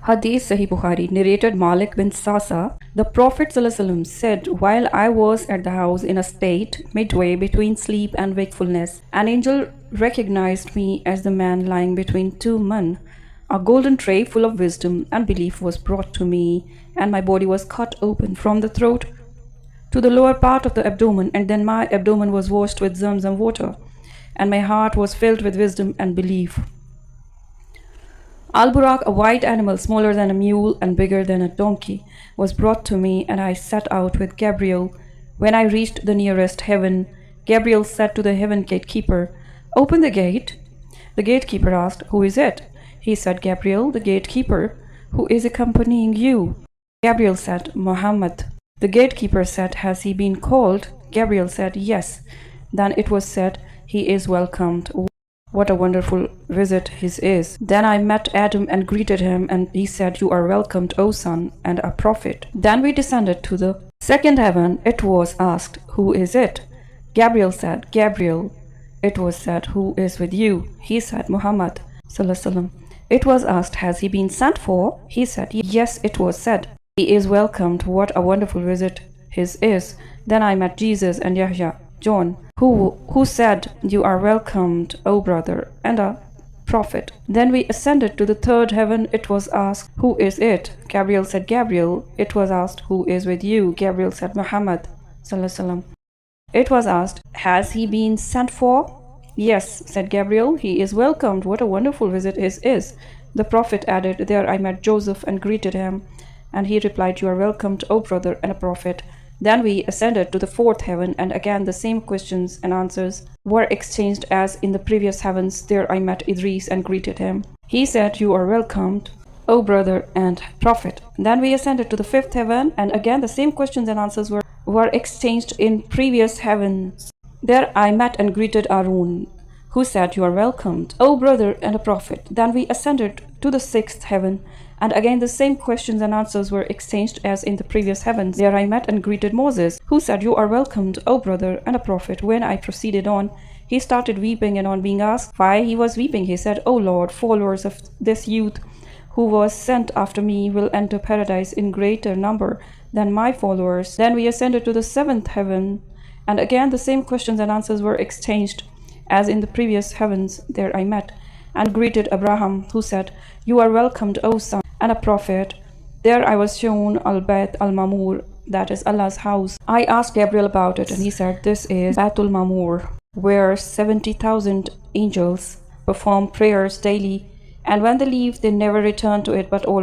Hadees Sahih Bukhari, narrated Malik bin Sasa, the Prophet ﷺ said, while I was at the house in a state midway between sleep and wakefulness, an angel recognized me as the man lying between two men. A golden tray full of wisdom and belief was brought to me, and my body was cut open from the throat to the lower part of the abdomen, and then my abdomen was washed with Zamzam water, and my heart was filled with wisdom and belief. Al-Burak, a white animal smaller than a mule and bigger than a donkey, was brought to me, and I set out with Gabriel. When I reached the nearest heaven, Gabriel said to the heaven gatekeeper, "Open the gate." The gatekeeper asked, "Who is it?" He said, "Gabriel, the gatekeeper. Who is accompanying you?" Gabriel said, "Muhammad." The gatekeeper said, "Has he been called?" Gabriel said, "Yes." Then it was said, "He is welcomed. What a wonderful visit his is." Then I met Adam and greeted him, and he said, "You are welcomed, O son, and a prophet." Then we descended to the second heaven. It was asked, "Who is it?" Gabriel said, "Gabriel." It was said, "Who is with you?" He said, "Muhammad sallallahu alaihi wasallam." It was asked, "Has he been sent for?" He said, "Yes." It was said, "He is welcomed. What a wonderful visit his is." Then I met Jesus and Yahya, John, who said, "You are welcomed, O brother, and a prophet." Then we ascended to the third heaven. It was asked, "Who is it?" Gabriel said, "Gabriel." It was asked, "Who is with you?" Gabriel said, "Muhammad sallallahu alaihi wasallam." It was asked, "Has he been sent for?" "Yes," said Gabriel. "He is welcomed. What a wonderful visit his is." The prophet added, "There I met Joseph and greeted him, and he replied, 'You are welcomed, O brother and a prophet.'" Then we ascended to the fourth heaven, and again the same questions and answers were exchanged as in the previous heavens. There I met Idris and greeted him. He said, "You are welcomed, O brother and prophet." Then we ascended to the fifth heaven, and again the same questions and answers were exchanged in previous heavens. There I met and greeted Arun, who said, "You are welcomed, O brother and a prophet." Then we ascended to the sixth heaven, and again the same questions and answers were exchanged as in the previous heavens. There I met and greeted Moses, who said, "You are welcomed, O brother and a prophet." When I proceeded on, he started weeping, and on being asked why he was weeping, he said, "O Lord, followers of this youth who was sent after me will enter paradise in greater number than my followers." Then we ascended to the seventh heaven, and again the same questions and answers were exchanged as in the previous heavens. There I met and greeted Abraham, who said, "You are welcomed, O son and a prophet." There I was shown Al-Bayt Al-Mamur, that is Allah's house. I asked Gabriel about it, and he said, "This is Baytul Mamur, where 70,000 angels perform prayers daily, and when they leave, they never return to it but all